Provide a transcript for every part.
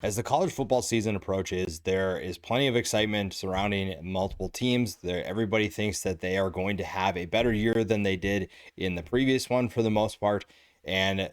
As the college football season approaches, there is plenty of excitement surrounding multiple teams. Everybody thinks that they are going to have a better year than they did in the previous one for the most part. And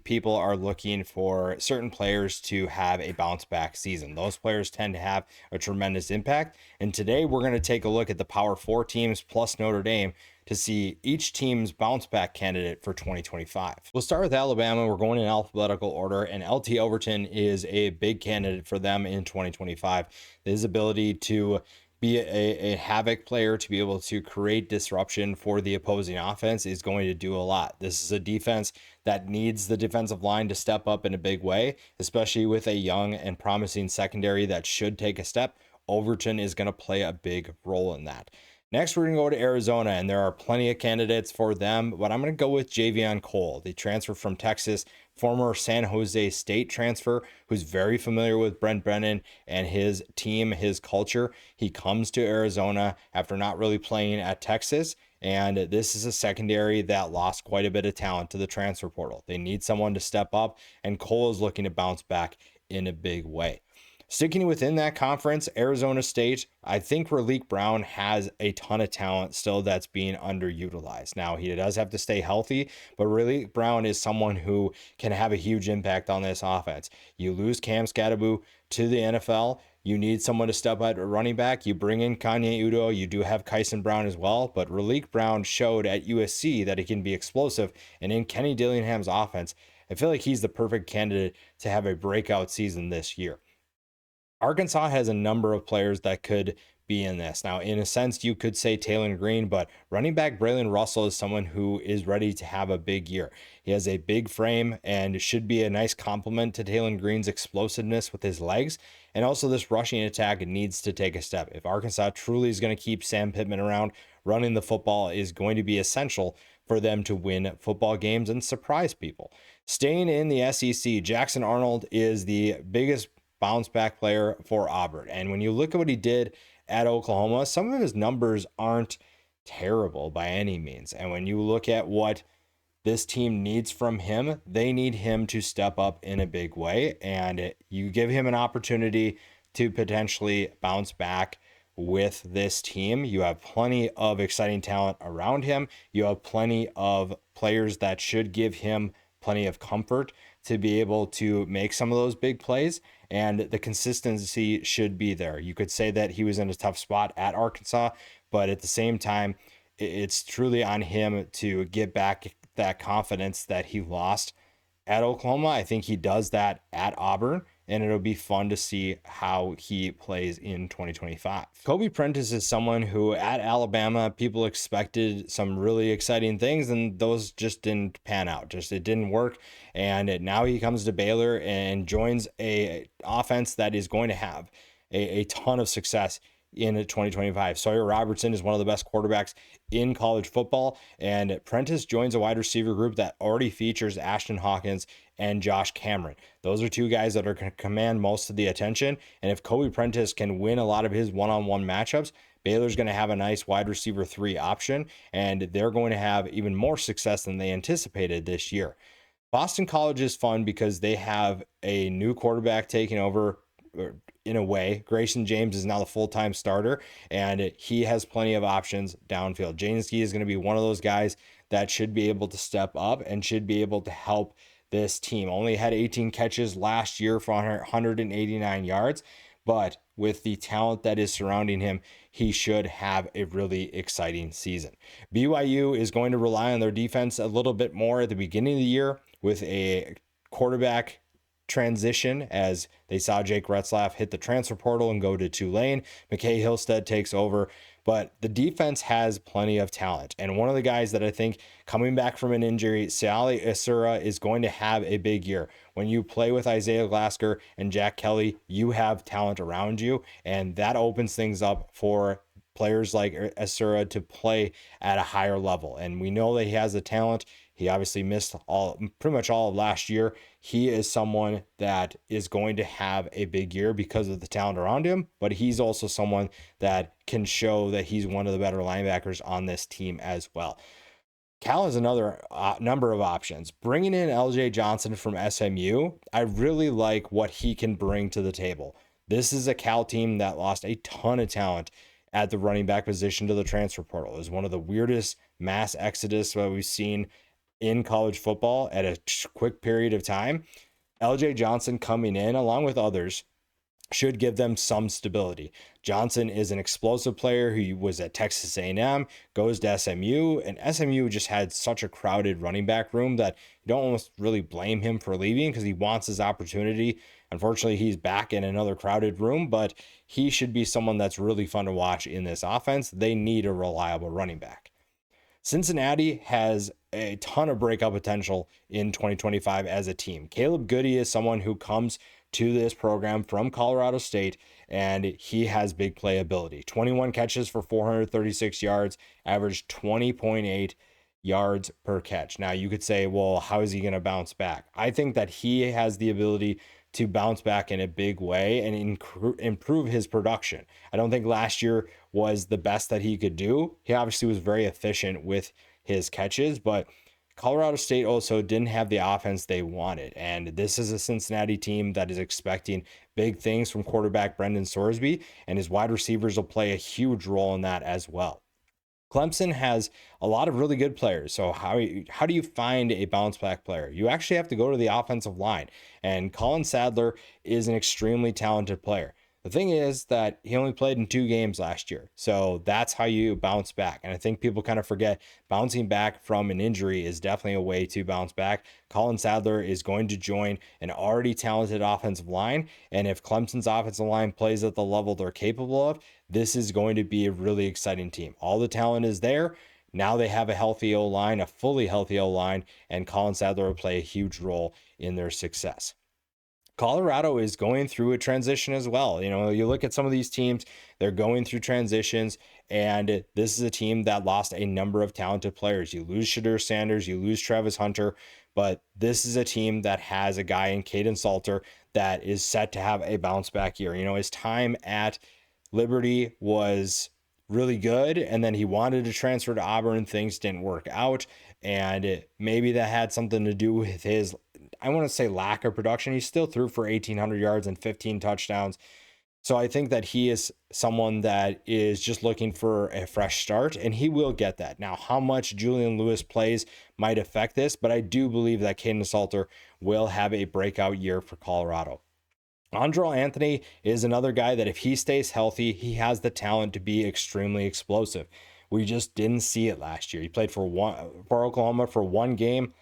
people are looking for certain players to have a bounce back season. Those players tend to have a tremendous impact. And today we're going to take a look at the Power Four teams plus Notre Dame to see each team's bounce back candidate for 2025. We'll start with Alabama. We're going in alphabetical order, and LT Overton is a big candidate for them in 2025. His ability to be a havoc player, to be able to create disruption for the opposing offense, is going to do a lot. This is a defense that needs the defensive line to step up in a big way, especially with a young and promising secondary that should take a step. Overton is going to play a big role in that. Next, we're going to go to Arizona, and there are plenty of candidates for them, but I'm going to go with Javion Cole, the transfer from Texas, former San Jose State transfer, who's very familiar with Brent Brennan and his team, his culture. He comes to Arizona after not really playing at Texas, and this is a secondary that lost quite a bit of talent to the transfer portal. They need someone to step up, and Cole is looking to bounce back in a big way. Sticking within that conference, Arizona State, I think Raleek Brown has a ton of talent still that's being underutilized. Now, he does have to stay healthy, but Raleek Brown is someone who can have a huge impact on this offense. You lose Cam Skattebo to the NFL. You need someone to step at running back. You bring in Kanye Udo. You do have Kyson Brown as well, but Raleek Brown showed at USC that he can be explosive. And in Kenny Dillingham's offense, I feel like he's the perfect candidate to have a breakout season this year. Arkansas has a number of players that could be in this. Now, in a sense, you could say Taylor Green, but running back Braylon Russell is someone who is ready to have a big year. He has a big frame and should be a nice complement to Taylor Green's explosiveness with his legs. And also, this rushing attack needs to take a step. If Arkansas truly is going to keep Sam Pittman around, running the football is going to be essential for them to win football games and surprise people. Staying in the SEC, Jackson Arnold is the biggest bounce back player for Auburn. And when you look at what he did at Oklahoma, some of his numbers aren't terrible by any means. And when you look at what this team needs from him, they need him to step up in a big way. And you give him an opportunity to potentially bounce back with this team. You have plenty of exciting talent around him. You have plenty of players that should give him plenty of comfort to be able to make some of those big plays, and the consistency should be there. You could say that he was in a tough spot at Arkansas, but at the same time, it's truly on him to get back that confidence that he lost at Oklahoma. I think he does that at Auburn, and it'll be fun to see how he plays in 2025. Kobe Prentice is someone who at Alabama, people expected some really exciting things, and those just didn't pan out. It didn't work. And now he comes to Baylor and joins a offense that is going to have a ton of success in 2025. Sawyer Robertson is one of the best quarterbacks in college football, and Prentice joins a wide receiver group that already features Ashton Hawkins and Josh Cameron. Those are two guys that are going to command most of the attention, and if Kobe Prentice can win a lot of his one-on-one matchups, Baylor's going to have a nice wide receiver 3 option, and they're going to have even more success than they anticipated this year. Boston College is fun because they have a new quarterback taking over in a way. Grayson James is now the full-time starter, and he has plenty of options downfield. Janeski is going to be one of those guys that should be able to step up and should be able to help this team. Only had 18 catches last year for 189 yards, but with the talent that is surrounding him, he should have a really exciting season. BYU is going to rely on their defense a little bit more at the beginning of the year with a quarterback transition, as they saw Jake Retzlaff hit the transfer portal and go to Tulane. McKay Hillstead takes over, but the defense has plenty of talent. And one of the guys that I think coming back from an injury, Siali Asura, is going to have a big year. When you play with Isaiah Glasker and Jack Kelly, you have talent around you, and that opens things up for players like Asura to play at a higher level. And we know that he has the talent. He obviously missed pretty much all of last year. He is someone that is going to have a big year because of the talent around him, but he's also someone that can show that he's one of the better linebackers on this team as well. Cal has another number of options. Bringing in LJ Johnson from SMU, I really like what he can bring to the table. This is a Cal team that lost a ton of talent at the running back position to the transfer portal. It was one of the weirdest mass exodus that we've seen in college football at a quick period of time. LJ Johnson coming in, along with others, should give them some stability. Johnson is an explosive player who was at Texas A&M, goes to SMU, and SMU just had such a crowded running back room that you don't almost really blame him for leaving because he wants his opportunity. Unfortunately, he's back in another crowded room, but he should be someone that's really fun to watch in this offense. They need a reliable running back. Cincinnati has a ton of breakout potential in 2025 as a team. Caleb Goody is someone who comes to this program from Colorado State, and he has big playability. 21 catches for 436 yards, averaged 20.8 yards per catch. Now, you could say, well, how is he going to bounce back? I think that he has the ability to bounce back in a big way and improve his production. I don't think last year was the best that he could do. He obviously was very efficient with his catches, but Colorado State also didn't have the offense they wanted. And this is a Cincinnati team that is expecting big things from quarterback Brendan Sorsby, and his wide receivers will play a huge role in that as well. Clemson has a lot of really good players. So how do you find a bounce back player? You actually have to go to the offensive line. And Colin Sadler is an extremely talented player. The thing is that he only played in 2 games last year. So that's how you bounce back. And I think people kind of forget bouncing back from an injury is definitely a way to bounce back. Colin Sadler is going to join an already talented offensive line. And if Clemson's offensive line plays at the level they're capable of, this is going to be a really exciting team. All the talent is there. Now they have a healthy O-line, a fully healthy O-line, and Colin Sadler will play a huge role in their success. Colorado is going through a transition as well. You know, you look at some of these teams, they're going through transitions, and this is a team that lost a number of talented players. You lose Shadur Sanders, you lose Travis Hunter, but this is a team that has a guy in Caden Salter that is set to have a bounce back year. You know, his time at Liberty was really good, and then he wanted to transfer to Auburn. Things didn't work out, and maybe that had something to do with his, I want to say, lack of production. He still threw for 1,800 yards and 15 touchdowns. So I think that he is someone that is just looking for a fresh start, and he will get that. Now, how much Julian Lewis plays might affect this, but I do believe that Caden Salter will have a breakout year for Colorado. Andrel Anthony is another guy that if he stays healthy, he has the talent to be extremely explosive. We just didn't see it last year. He played for Oklahoma for 1 game.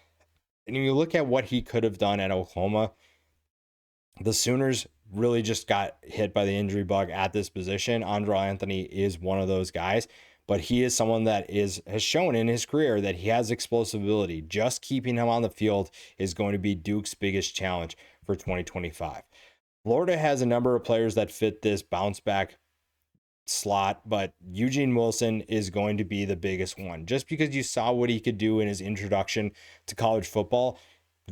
And you look at what he could have done at Oklahoma, the Sooners really just got hit by the injury bug at this position. Andrel Anthony is one of those guys, but he is someone that has shown in his career that he has explosive ability. Just keeping him on the field is going to be Duke's biggest challenge for 2025. Florida has a number of players that fit this bounce back slot, but Eugene Wilson is going to be the biggest one. Just because you saw what he could do in his introduction to college football,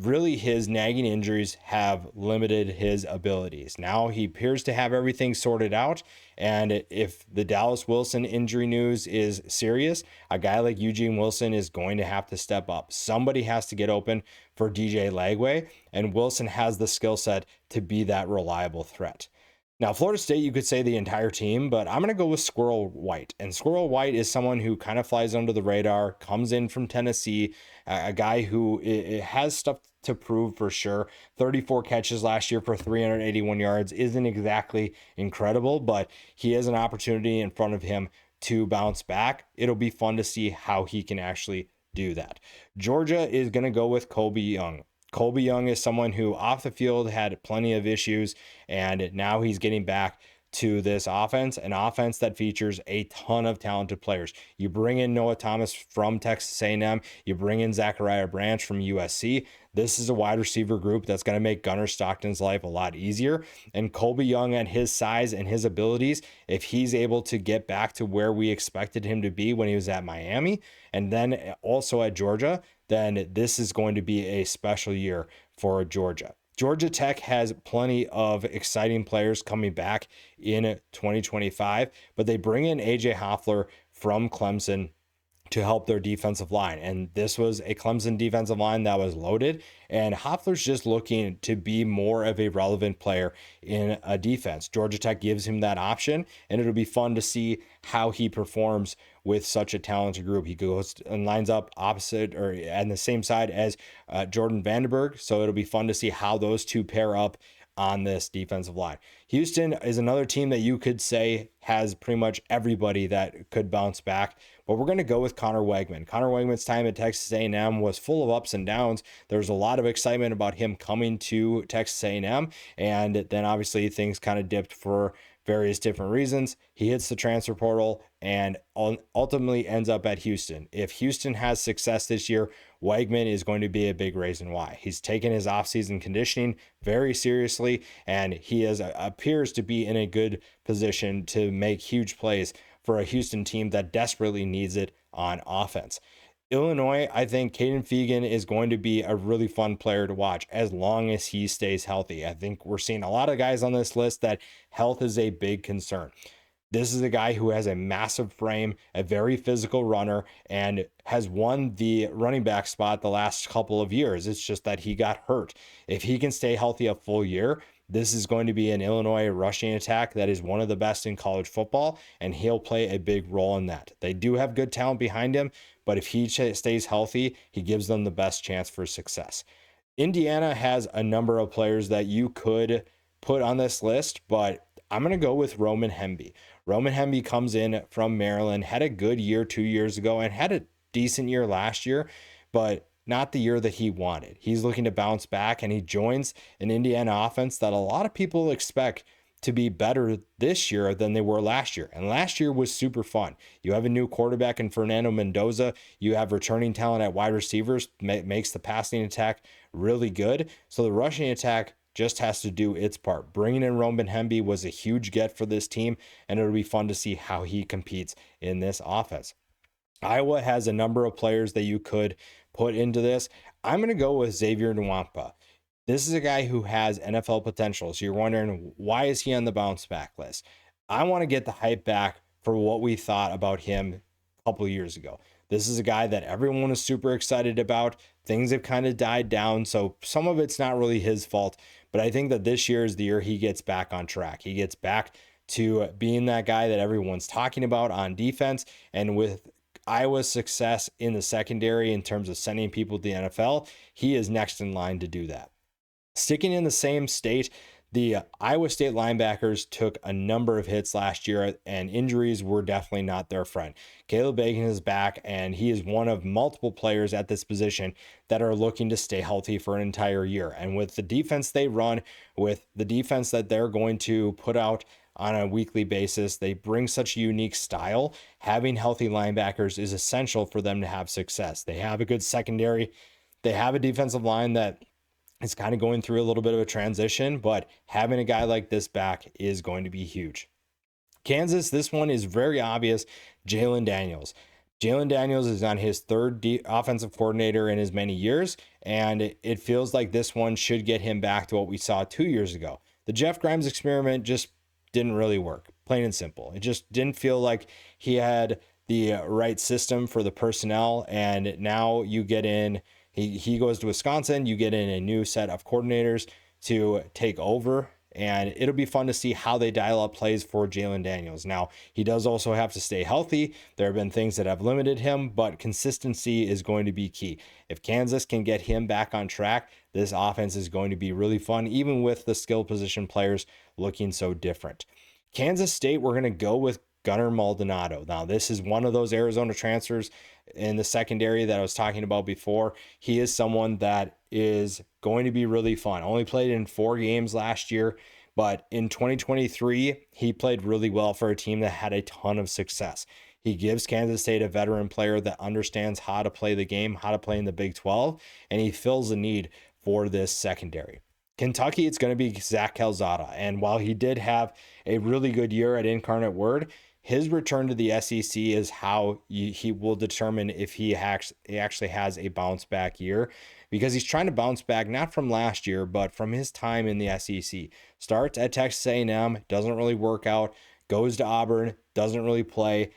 really his nagging injuries have limited his abilities. Now he appears to have everything sorted out, and if the Dallas Wilson injury news is serious, a guy like Eugene Wilson is going to have to step up. Somebody has to get open for DJ Lagway, and Wilson has the skill set to be that reliable threat. Now, Florida State, you could say the entire team, but I'm going to go with Squirrel White. And Squirrel White is someone who kind of flies under the radar, comes in from Tennessee, a guy who has stuff to prove for sure. 34 catches last year for 381 yards isn't exactly incredible, but he has an opportunity in front of him to bounce back. It'll be fun to see how he can actually do that. Georgia is going to go with Colby Young. Colby Young is someone who off the field had plenty of issues, and now he's getting back to this offense, an offense that features a ton of talented players. You bring in Noah Thomas from Texas A&M, you bring in Zachariah Branch from USC. This is a wide receiver group that's going to make Gunnar Stockton's life a lot easier. And Colby Young, at his size and his abilities, if he's able to get back to where we expected him to be when he was at Miami and then also at Georgia, then this is going to be a special year for Georgia. Georgia Tech has plenty of exciting players coming back in 2025, but they bring in AJ Hoffler from Clemson to help their defensive line. And this was a Clemson defensive line that was loaded. And Hoffler's just looking to be more of a relevant player in a defense. Georgia Tech gives him that option, and it'll be fun to see how he performs with such a talented group. He goes and lines up opposite or on the same side as Jordan Vandenberg. So it'll be fun to see how those two pair up on this defensive line. Houston is another team that you could say has pretty much everybody that could bounce back, but we're going to go with Connor Wegman. Connor Wegman's time at Texas A&M was full of ups and downs. There's a lot of excitement about him coming to Texas A&M, and then obviously things kind of dipped for various different reasons. He hits the transfer portal and ultimately ends up at Houston. If Houston has success this year, Wegman is going to be a big reason why. He's taken his offseason conditioning very seriously, and he appears to be in a good position to make huge plays for a Houston team that desperately needs it on offense. Illinois, I think Caden Fegan is going to be a really fun player to watch as long as he stays healthy. I think we're seeing a lot of guys on this list that health is a big concern. This is a guy who has a massive frame, a very physical runner, and has won the running back spot the last couple of years. It's just that he got hurt. If he can stay healthy a full year, this is going to be an Illinois rushing attack that is one of the best in college football, and he'll play a big role in that. They do have good talent behind him, but if he stays healthy, he gives them the best chance for success. Indiana has a number of players that you could put on this list, but I'm going to go with Roman Hemby. Roman Hemby comes in from Maryland, had a good year 2 years ago, and had a decent year last year, but not the year that he wanted. He's looking to bounce back, and he joins an Indiana offense that a lot of people expect to be better this year than they were last year. And last year was super fun. You have a new quarterback in Fernando Mendoza. You have returning talent at wide receivers, makes the passing attack really good. So the rushing attack just has to do its part. Bringing in Roman Hemby was a huge get for this team, and it'll be fun to see how he competes in this offense. Iowa has a number of players that you could put into this. I'm going to go with Xavier Nwampa. This is a guy who has NFL potential. So you're wondering, why is he on the bounce back list? I want to get the hype back for what we thought about him a couple of years ago. This is a guy that everyone is super excited about. Things have kind of died down, so some of it's not really his fault. But I think that this year is the year he gets back on track. He gets back to being that guy that everyone's talking about on defense. And with Iowa's success in the secondary in terms of sending people to the NFL, he is next in line to do that. Sticking in the same state, the Iowa State linebackers took a number of hits last year, and injuries were definitely not their friend. Caleb Bacon is back, and he is one of multiple players at this position that are looking to stay healthy for an entire year. And with the defense they run, with the defense that they're going to put out on a weekly basis, they bring such a unique style. Having healthy linebackers is essential for them to have success. They have a good secondary. They have a defensive line that it's kind of going through a little bit of a transition, but having a guy like this back is going to be huge. Kansas, this one is very obvious. Jalon Daniels. Jalon Daniels is on his third offensive coordinator in as many years, and it feels like this one should get him back to what we saw 2 years ago. The Jeff Grimes experiment just didn't really work, plain and simple. It just didn't feel like he had the right system for the personnel, and now you get in. He goes to Wisconsin, you get in a new set of coordinators to take over, and it'll be fun to see how they dial up plays for Jalon Daniels. Now, he does also have to stay healthy. There have been things that have limited him, but consistency is going to be key. If Kansas can get him back on track, this offense is going to be really fun, even with the skill position players looking so different. Kansas State, we're going to go with Gunnar Maldonado. Now, this is one of those Arizona transfers in the secondary that I was talking about before. He is someone that is going to be really fun. Only played in 4 games last year, but in 2023, he played really well for a team that had a ton of success. He gives Kansas State a veteran player that understands how to play the game, how to play in the Big 12, and he fills the need for this secondary. Kentucky, it's going to be Zach Calzada. And while he did have a really good year at Incarnate Word, his return to the SEC is how he will determine if he actually has a bounce back year, because he's trying to bounce back not from last year, but from his time in the SEC. Starts at Texas A&M, doesn't really work out, goes to Auburn, doesn't really play,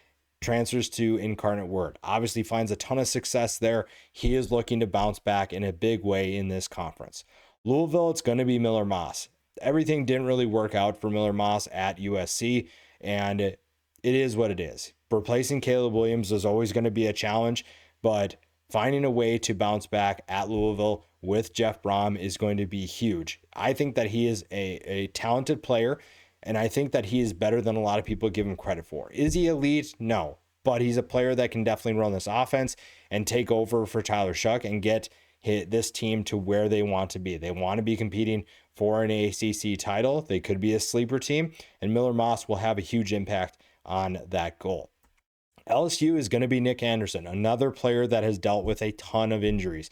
transfers to Incarnate Word. Obviously finds a ton of success there. He is looking to bounce back in a big way in this conference. Louisville, it's going to be Miller Moss. Everything didn't really work out for Miller Moss at USC, and it is what it is. Replacing Caleb Williams is always going to be a challenge, but finding a way to bounce back at Louisville with Jeff Brom is going to be huge. I think that he is a talented player, and I think that he is better than a lot of people give him credit for. Is he elite? No. But he's a player that can definitely run this offense and take over for Tyler Shuck and get this team to where they want to be. They want to be competing for an ACC title. They could be a sleeper team, and Miller Moss will have a huge impact on that goal. LSU is going to be Nick Anderson, another player that has dealt with a ton of injuries.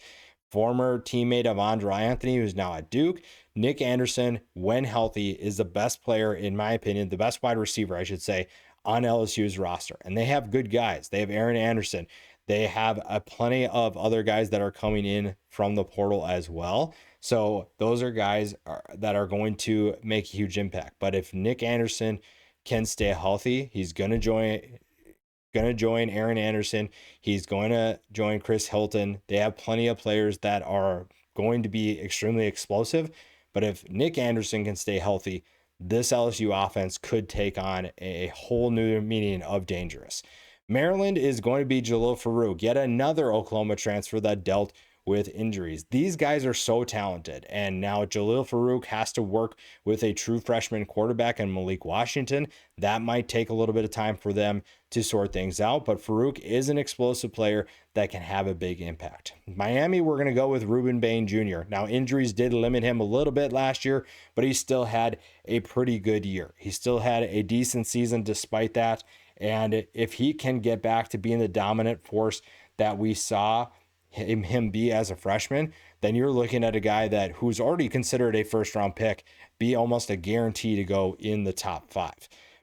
Former teammate of Andre Anthony, who's now at Duke. Nick Anderson, when healthy, is the best player, in my opinion, the best wide receiver, I should say, on LSU's roster. And they have good guys. They have Aaron Anderson. They have plenty of other guys that are coming in from the portal as well. So those are guys that are going to make a huge impact. But if Nick Anderson can stay healthy, he's going to join Aaron Anderson. He's going to join Chris Hilton. They have plenty of players that are going to be extremely explosive. But if Nick Anderson can stay healthy, this LSU offense could take on a whole new meaning of dangerous. Maryland is going to be Jalil Farouk, yet another Oklahoma transfer that dealt with injuries. These guys are so talented, and now Jalil Farouk has to work with a true freshman quarterback and Malik Washington. That might take a little bit of time for them to sort things out, but Farouk is an explosive player that can have a big impact. Miami, we're going to go with Ruben Bain Jr. Now, injuries did limit him a little bit last year, but he still had a pretty good year. He still had a decent season despite that, and if he can get back to being the dominant force that we saw him be as a freshman, then you're looking at a guy who's already considered a first round pick, be almost a guarantee to go in the top 5.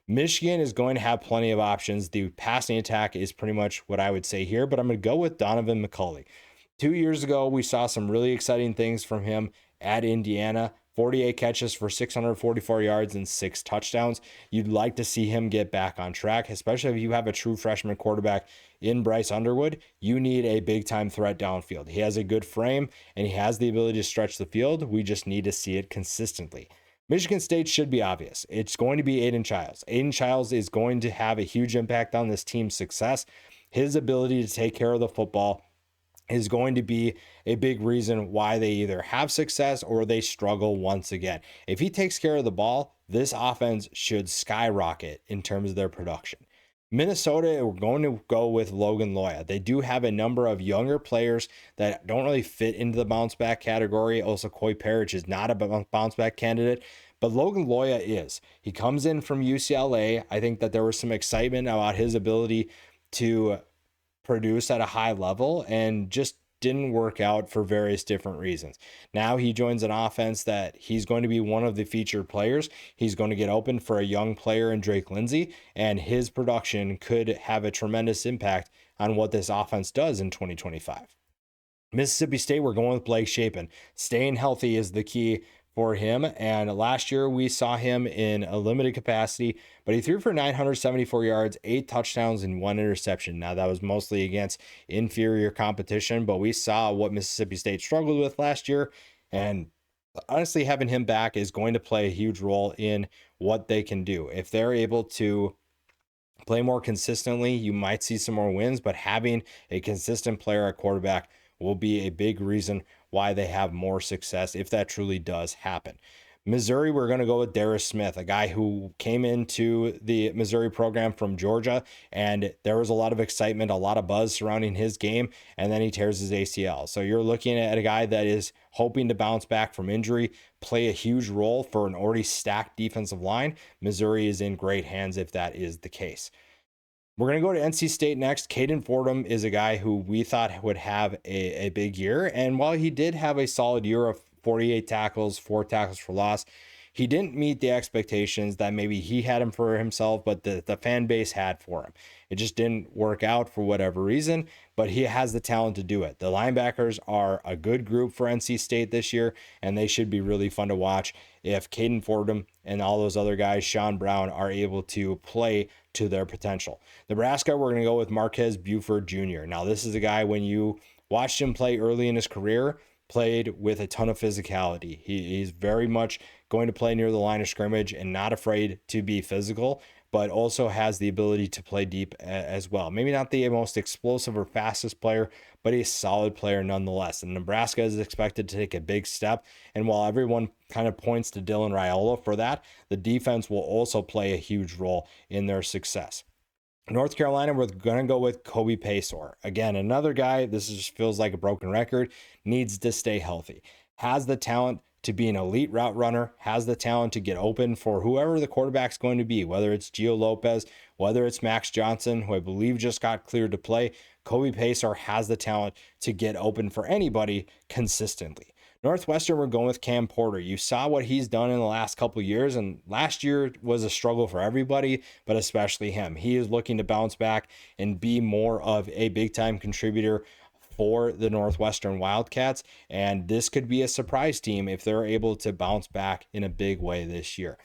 Michigan is going to have plenty of options. The passing attack is pretty much what I would say here, but I'm going to go with Donovan McCulley. 2 years ago, we saw some really exciting things from him at Indiana. 48 catches for 644 yards and 6 touchdowns. You'd like to see him get back on track, especially if you have a true freshman quarterback in Bryce Underwood. You need a big-time threat downfield. He has a good frame, and he has the ability to stretch the field. We just need to see it consistently. Michigan State should be obvious. It's going to be Aiden Childs. Aiden Childs is going to have a huge impact on this team's success. His ability to take care of the football is going to be a big reason why they either have success or they struggle once again. If he takes care of the ball, this offense should skyrocket in terms of their production. Minnesota, we're going to go with Logan Loya. They do have a number of younger players that don't really fit into the bounce back category. Also, Coy Parrish is not a bounce back candidate, but Logan Loya is. He comes in from UCLA. I think that there was some excitement about his ability to produce at a high level and just didn't work out for various different reasons. Now he joins an offense that he's going to be one of the featured players. He's going to get open for a young player in Drake Lindsey, and his production could have a tremendous impact on what this offense does in 2025. Mississippi State, we're going with Blake Shapen. Staying healthy is the key for him, and last year we saw him in a limited capacity, but he threw for 974 yards, 8 touchdowns, and 1 interception. Now, that was mostly against inferior competition, but we saw what Mississippi State struggled with last year, and honestly, having him back is going to play a huge role in what they can do. If they're able to play more consistently, you might see some more wins, but having a consistent player at quarterback will be a big reason why they have more success if that truly does happen. Missouri, we're going to go with Darius Smith, a guy who came into the Missouri program from Georgia, and there was a lot of excitement, a lot of buzz surrounding his game, and then he tears his ACL. So you're looking at a guy that is hoping to bounce back from injury, play a huge role for an already stacked defensive line. Missouri is in great hands if that is the case. We're going to go to NC State next. Caden Fordham is a guy who we thought would have a big year. And while he did have a solid year of 48 tackles, 4 tackles for loss, he didn't meet the expectations that maybe he had him for himself, but the fan base had for him. It just didn't work out for whatever reason, but he has the talent to do it. The linebackers are a good group for NC State this year, and they should be really fun to watch if Caden Fordham and all those other guys, Sean Brown, are able to play to their potential. Nebraska, we're going to go with Marquez Buford Jr. Now, this is a guy, when you watched him play early in his career, played with a ton of physicality. He's very much going to play near the line of scrimmage and not afraid to be physical, but also has the ability to play deep as well. Maybe not the most explosive or fastest player, but a solid player nonetheless. And Nebraska is expected to take a big step. And while everyone kind of points to Dylan Raiola for that, the defense will also play a huge role in their success. North Carolina, we're going to go with Kobe Paysour. Again, another guy, this just feels like a broken record, needs to stay healthy. Has the talent to be an elite route runner, has the talent to get open for whoever the quarterback's going to be, whether it's Gio Lopez, whether it's Max Johnson, who I believe just got cleared to play. Kobe Paysour has the talent to get open for anybody consistently. Northwestern, we're going with Cam Porter. You saw what he's done in the last couple of years, and last year was a struggle for everybody, but especially him. He is looking to bounce back and be more of a big-time contributor for the Northwestern Wildcats, and this could be a surprise team if they're able to bounce back in a big way this year.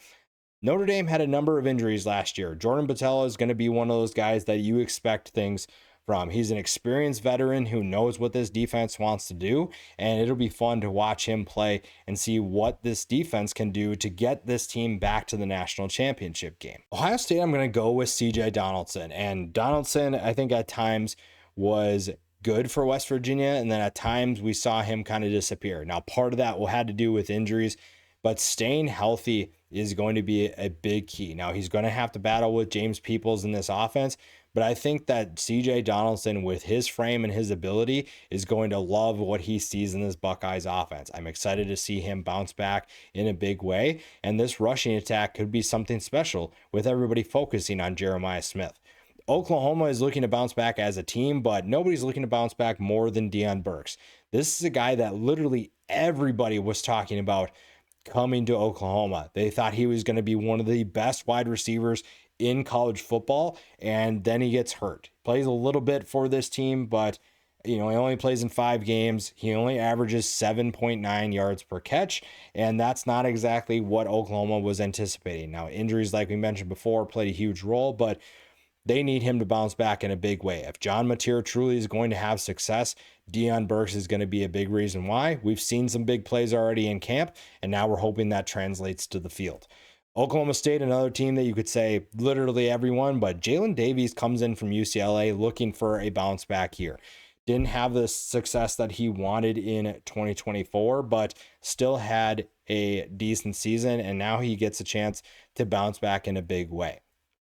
Notre Dame had a number of injuries last year. Jordan Botelho is going to be one of those guys that you expect things from. He's an experienced veteran who knows what this defense wants to do, and it'll be fun to watch him play and see what this defense can do to get this team back to the national championship game. Ohio State, I'm going to go with CJ Donaldson, and Donaldson, I think at times was good for West Virginia, and then at times we saw him kind of disappear. Now, part of that had to do with injuries, but staying healthy is going to be a big key. Now, he's going to have to battle with James Peoples in this offense, but I think that CJ Donaldson, with his frame and his ability, is going to love what he sees in this Buckeyes offense. I'm excited to see him bounce back in a big way, and this rushing attack could be something special with everybody focusing on Jeremiah Smith. Oklahoma is looking to bounce back as a team, but nobody's looking to bounce back more than Deion Burks. This is a guy that literally everybody was talking about coming to Oklahoma. They thought he was going to be one of the best wide receivers in college football, and then he gets hurt. Plays a little bit for this team, but he only plays in 5 games. He only averages 7.9 yards per catch, and that's not exactly what Oklahoma was anticipating. Now, injuries, like we mentioned before, played a huge role, but they need him to bounce back in a big way. If John Mateer truly is going to have success, Deion Burks is going to be a big reason why. We've seen some big plays already in camp, and now we're hoping that translates to the field. Oklahoma State, another team that you could say literally everyone, but Jalen Davies comes in from UCLA looking for a bounce back here. Didn't have the success that he wanted in 2024, but still had a decent season, and now he gets a chance to bounce back in a big way.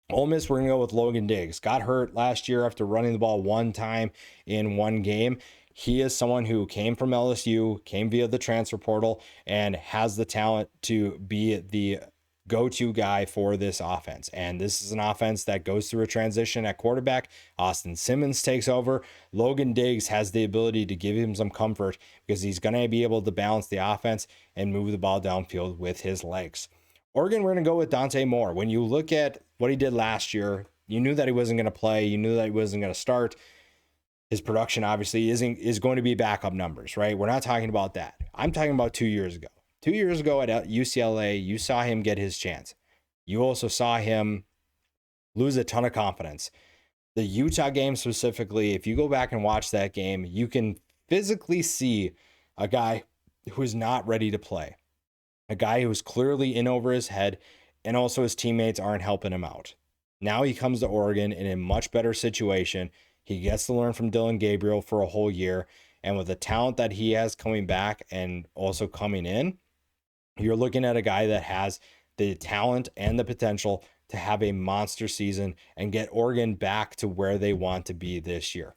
Ole Miss, we're going to go with Logan Diggs. Got hurt last year after running the ball one time in one game. He is someone who came from LSU, came via the transfer portal, and has the talent to be the go-to guy for this offense. And this is an offense that goes through a transition at quarterback. Austin Simmons takes over. Logan Diggs has the ability to give him some comfort because he's going to be able to balance the offense and move the ball downfield with his legs. Oregon, we're going to go with Dante Moore. When you look at what he did last year, you knew that he wasn't going to play. You knew that he wasn't going to start. His production obviously is going to be backup numbers, right? We're not talking about that. I'm talking about 2 years ago. 2 years ago at UCLA, you saw him get his chance. You also saw him lose a ton of confidence. The Utah game specifically, if you go back and watch that game, you can physically see a guy who's not ready to play. A guy who's clearly in over his head, and also his teammates aren't helping him out. Now he comes to Oregon in a much better situation. He gets to learn from Dylan Gabriel for a whole year, and with the talent that he has coming back and also coming in, you're looking at a guy that has the talent and the potential to have a monster season and get Oregon back to where they want to be this year.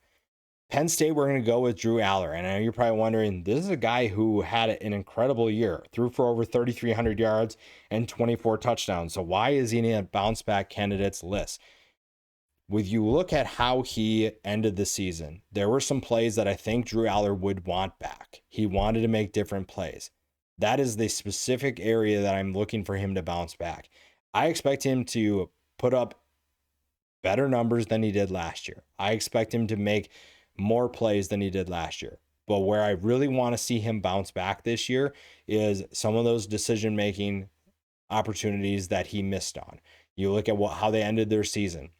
Penn State, we're going to go with Drew Allar. And I know you're probably wondering, this is a guy who had an incredible year, threw for over 3,300 yards and 24 touchdowns. So why is he in a bounce back candidates list? When you look at how he ended the season, there were some plays that I think Drew Allar would want back. He wanted to make different plays. That is the specific area that I'm looking for him to bounce back. I expect him to put up better numbers than he did last year. I expect him to make more plays than he did last year. But where I really want to see him bounce back this year is some of those decision making opportunities that he missed on. You look at how they ended their season.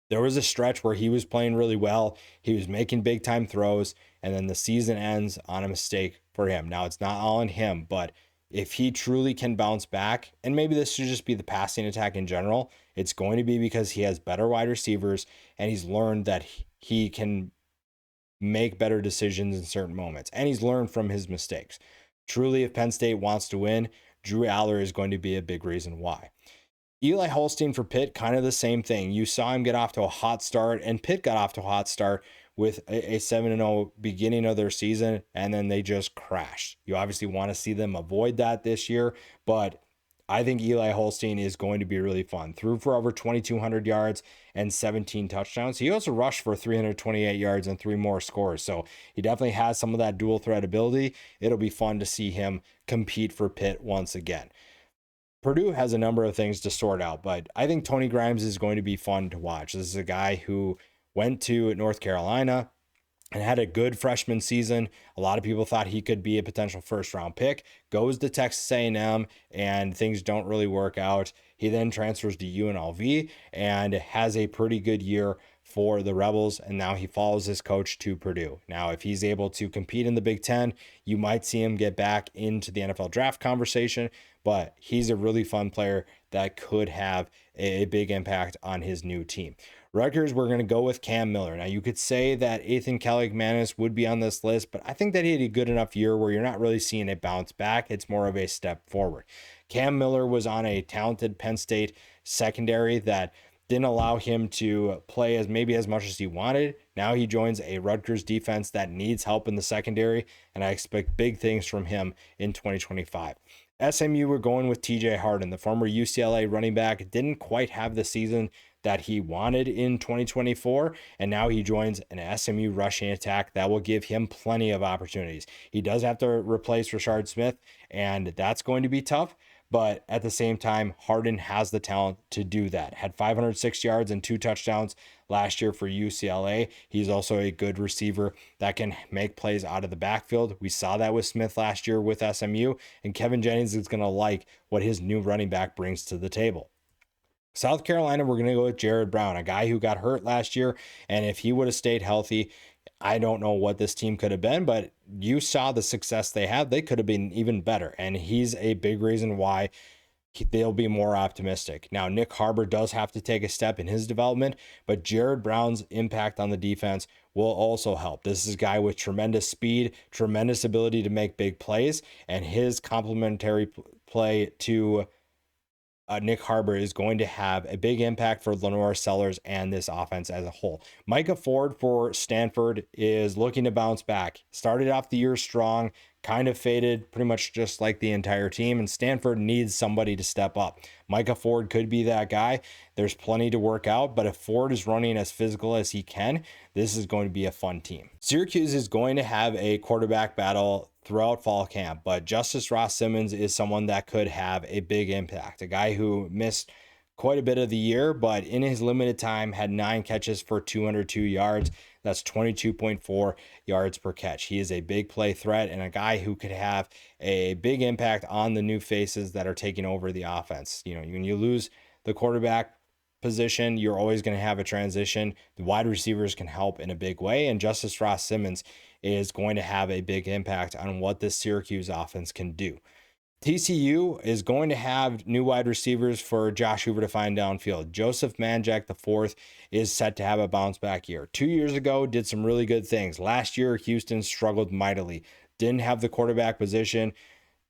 There was a stretch where he was playing really well. He was making big time throws, and then the season ends on a mistake for him. Now, it's not all on him, but if he truly can bounce back, and maybe this should just be the passing attack in general, it's going to be because he has better wide receivers and he's learned that he can make better decisions in certain moments, and he's learned from his mistakes. Truly, if Penn State wants to win, Drew Allar is going to be a big reason why. Eli Holstein for Pitt, kind of the same thing. You saw him get off to a hot start, and Pitt got off to a hot start with a 7-0 beginning of their season, and then they just crashed. You obviously want to see them avoid that this year, but I think Eli Holstein is going to be really fun. Threw for over 2,200 yards and 17 touchdowns. He also rushed for 328 yards and 3 more scores. So he definitely has some of that dual threat ability. It'll be fun to see him compete for Pitt once again. Purdue has a number of things to sort out, but I think Tony Grimes is going to be fun to watch. This is a guy who went to North Carolina and had a good freshman season. A lot of people thought he could be a potential first-round pick. Goes to Texas A&M, and things don't really work out. He then transfers to UNLV and has a pretty good year for the Rebels, and now he follows his coach to Purdue. Now, if he's able to compete in the Big Ten, you might see him get back into the NFL draft conversation, but he's a really fun player that could have a big impact on his new team. Rutgers, we're going to go with Cam Miller. Now, you could say that Ethan Kelly-McManus would be on this list, but I think that he had a good enough year where you're not really seeing it bounce back. It's more of a step forward. Cam Miller was on a talented Penn State secondary that didn't allow him to play as much as he wanted. Now he joins a Rutgers defense that needs help in the secondary, and I expect big things from him in 2025. SMU, we're going with TJ Harden, the former UCLA running back. Didn't quite have the season that he wanted in 2024, and now he joins an SMU rushing attack that will give him plenty of opportunities. He does have to replace Rashard Smith, and that's going to be tough. But at the same time, Harden has the talent to do that. Had 506 yards and 2 touchdowns last year for UCLA. He's also a good receiver that can make plays out of the backfield. We saw that with Smith last year with SMU, and Kevin Jennings is going to like what his new running back brings to the table. South Carolina, we're going to go with Jared Brown, a guy who got hurt last year, and if he would have stayed healthy, I don't know what this team could have been, but you saw the success they had. They could have been even better, and he's a big reason why they'll be more optimistic. Now, Nick Harbor does have to take a step in his development, but Jared Brown's impact on the defense will also help. This is a guy with tremendous speed, tremendous ability to make big plays, and his complementary play to Nick Harbor is going to have a big impact for Lenore Sellers and this offense as a whole. Micah Ford for Stanford is looking to bounce back. Started off the year strong, kind of faded pretty much just like the entire team, and Stanford needs somebody to step up. Micah Ford could be that guy. There's plenty to work out, but if Ford is running as physical as he can, this is going to be a fun team. Syracuse is going to have a quarterback battle throughout fall camp, but Justice Ross Simmons is someone that could have a big impact. A guy who missed quite a bit of the year, but in his limited time had 9 catches for 202 yards. That's 22.4 yards per catch. He is a big play threat and a guy who could have a big impact on the new faces that are taking over the offense. You know, when you lose the quarterback position, you're always going to have a transition. The wide receivers can help in a big way, and Justice Ross Simmons is going to have a big impact on what this Syracuse offense can do. TCU is going to have new wide receivers for Josh Hoover to find downfield. Joseph Manjack IV is set to have a bounce back year. 2 years ago, did some really good things. Last year, Houston struggled mightily. Didn't have the quarterback position,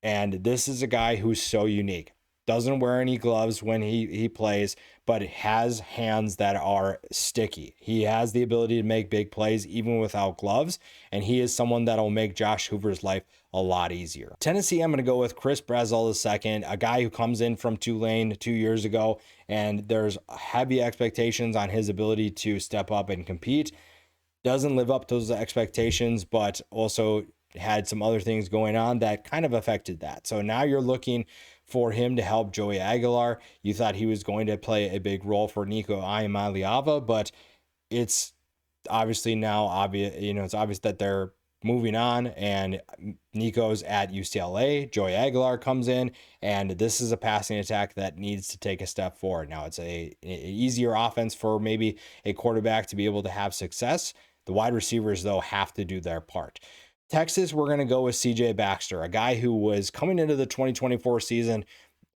and this is a guy who's so unique. Doesn't wear any gloves when he plays, but has hands that are sticky. He has the ability to make big plays even without gloves, and he is someone that will make Josh Hoover's life a lot easier. Tennessee, I'm going to go with Chris Brazel II, a guy who comes in from Tulane 2 years ago, and there's heavy expectations on his ability to step up and compete. Doesn't live up to those expectations, but also had some other things going on that kind of affected that. So now you're looking for him to help Joey Aguilar. You thought he was going to play a big role for Nico Iamaleava, but it's obviously now obvious, it's obvious that they're moving on, and Nico's at UCLA. Joey Aguilar comes in, and this is a passing attack that needs to take a step forward. Now it's a easier offense for maybe a quarterback to be able to have success. The wide receivers, though, have to do their part. Texas, we're going to go with CJ Baxter, a guy who was coming into the 2024 season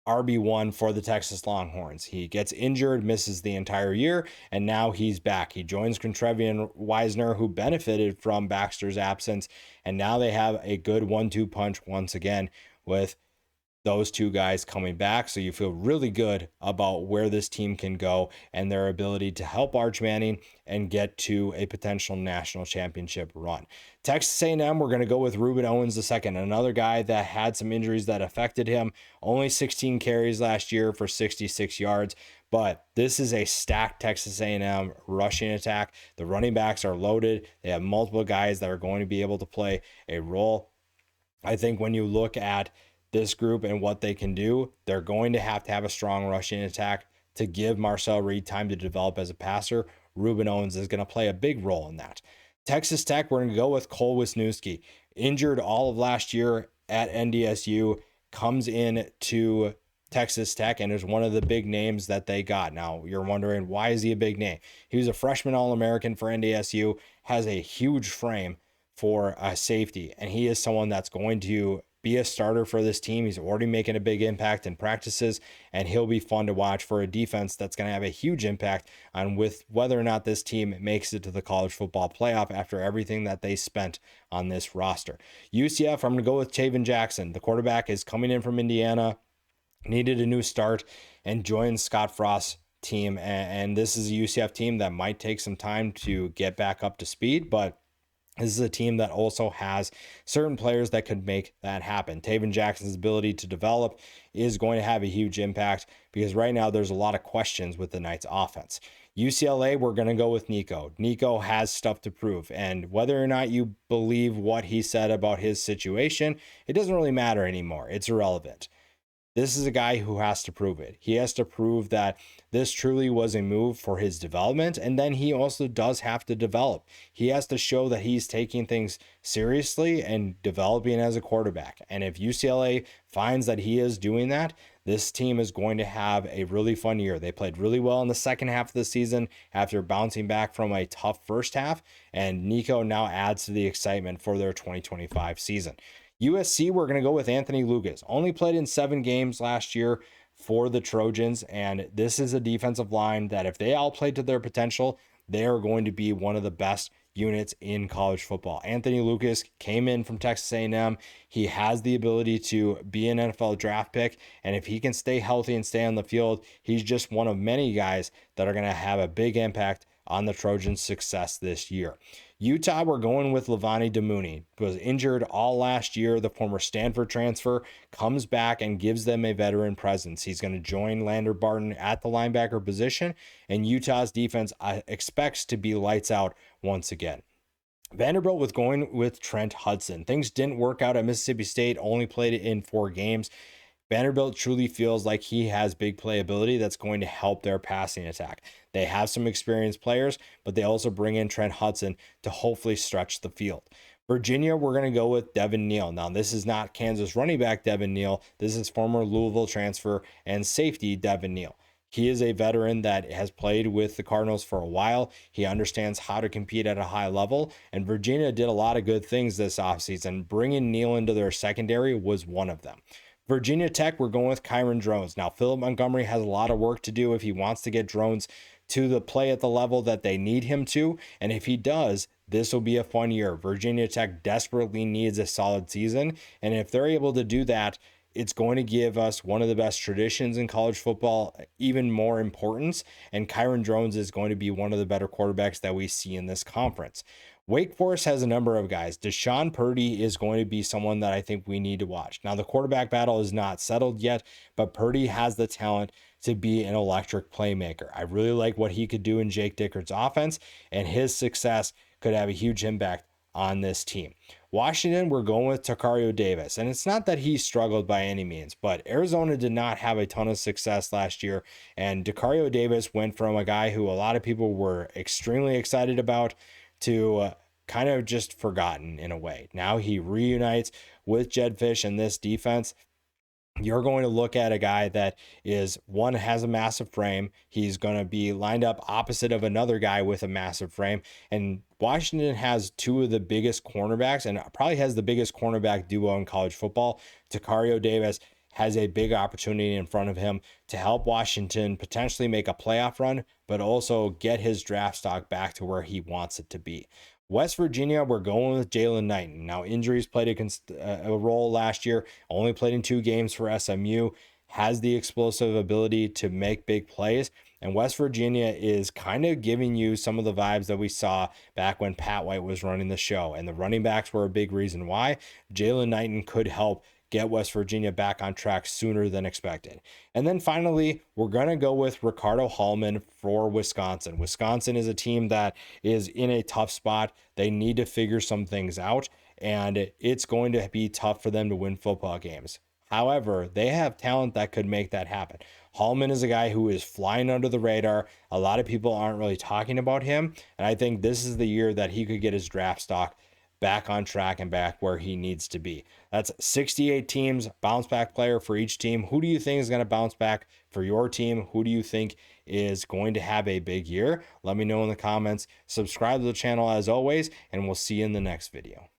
RB1 for the Texas Longhorns. He gets injured, misses the entire year, and now he's back. He joins Contrevian Wisner, who benefited from Baxter's absence, and now they have a good 1-2 punch once again with those two guys coming back. So you feel really good about where this team can go and their ability to help Arch Manning and get to a potential national championship run. Texas A&M, we're going to go with Ruben Owens II, another guy that had some injuries that affected him. Only 16 carries last year for 66 yards. But this is a stacked Texas A&M rushing attack. The running backs are loaded. They have multiple guys that are going to be able to play a role. I think when you look at this group and what they can do, they're going to have a strong rushing attack to give Marcel Reed time to develop as a passer. Ruben Owens is going to play a big role in that. Texas Tech, we're going to go with Cole Wisniewski. Injured all of last year at NDSU, comes in to Texas Tech and is one of the big names that they got. Now, you're wondering, why is he a big name? He was a freshman All-American for NDSU, has a huge frame for a safety, and he is someone that's going to be a starter for this team. He's already making a big impact in practices, and he'll be fun to watch for a defense that's going to have a huge impact on with whether or not this team makes it to the college football playoff after everything that they spent on this roster. UCF, I'm going to go with Taven Jackson. The quarterback is coming in from Indiana, needed a new start, and joined Scott Frost's team. And this is a UCF team that might take some time to get back up to speed, but this is a team that also has certain players that could make that happen. Taven Jackson's ability to develop is going to have a huge impact because right now there's a lot of questions with the Knights offense. UCLA, we're going to go with Nico. Nico has stuff to prove, and whether or not you believe what he said about his situation, it doesn't really matter anymore. It's irrelevant. This is a guy who has to prove it. He has to prove that this truly was a move for his development, and then he also does have to develop. He has to show that he's taking things seriously and developing as a quarterback. And if UCLA finds that he is doing that, this team is going to have a really fun year. They played really well in the second half of the season after bouncing back from a tough first half, and Nico now adds to the excitement for their 2025 season. USC, we're going to go with Anthony Lucas. Only played in 7 games last year for the Trojans, and this is a defensive line that if they all play to their potential, they are going to be one of the best units in college football. Anthony Lucas came in from Texas A&M. He has the ability to be an NFL draft pick, and if he can stay healthy and stay on the field, he's just one of many guys that are going to have a big impact on the Trojans' success this year. Utah, we're going with Levani Damuni. Was injured all last year. The former Stanford transfer comes back and gives them a veteran presence. He's going to join Lander Barton at the linebacker position, and Utah's defense expects to be lights out once again. Vanderbilt was going with Trent Hudson. Things didn't work out at Mississippi State, only played it in 4 games. Vanderbilt truly feels like he has big playability that's going to help their passing attack. They have some experienced players, but they also bring in Trent Hudson to hopefully stretch the field. Virginia, we're going to go with Devin Neal. Now, this is not Kansas running back Devin Neal. This is former Louisville transfer and safety Devin Neal. He is a veteran that has played with the Cardinals for a while. He understands how to compete at a high level, and Virginia did a lot of good things this offseason. Bringing Neal into their secondary was one of them. Virginia Tech, we're going with Kyron Drones. Now, Philip Montgomery has a lot of work to do if he wants to get Drones to the play at the level that they need him to. And if he does, this will be a fun year. Virginia Tech desperately needs a solid season. And if they're able to do that, it's going to give us one of the best traditions in college football, even more importance. And Kyron Drones is going to be one of the better quarterbacks that we see in this conference. Wake Forest has a number of guys. Deshaun Purdy is going to be someone that I think we need to watch. Now, the quarterback battle is not settled yet, but Purdy has the talent to be an electric playmaker. I really like what he could do in Jake Dickert's offense, and his success could have a huge impact on this team. Washington, we're going with Takario Davis. And it's not that he struggled by any means, but Arizona did not have a ton of success last year. And Takario Davis went from a guy who a lot of people were extremely excited about to kind of just forgotten in a way. Now he reunites with Jed Fish in this defense. You're going to look at a guy that has a massive frame. He's going to be lined up opposite of another guy with a massive frame. And Washington has two of the biggest cornerbacks and probably has the biggest cornerback duo in college football. Takario Davis has a big opportunity in front of him to help Washington potentially make a playoff run, but also get his draft stock back to where he wants it to be. West Virginia, we're going with Jalen Knighton. Now, injuries played a role last year, only played in 2 games for SMU, has the explosive ability to make big plays. And West Virginia is kind of giving you some of the vibes that we saw back when Pat White was running the show. And the running backs were a big reason why. Jalen Knighton could help get West Virginia back on track sooner than expected. And then finally, we're going to go with Ricardo Hallman for Wisconsin. Wisconsin is a team that is in a tough spot. They need to figure some things out, and it's going to be tough for them to win football games. However, they have talent that could make that happen. Hallman is a guy who is flying under the radar. A lot of people aren't really talking about him, and I think this is the year that he could get his draft stock back on track and back where he needs to be. That's 68 teams, bounce back player for each team. Who do you think is going to bounce back for your team? Who do you think is going to have a big year? Let me know in the comments. Subscribe to the channel as always, and we'll see you in the next video.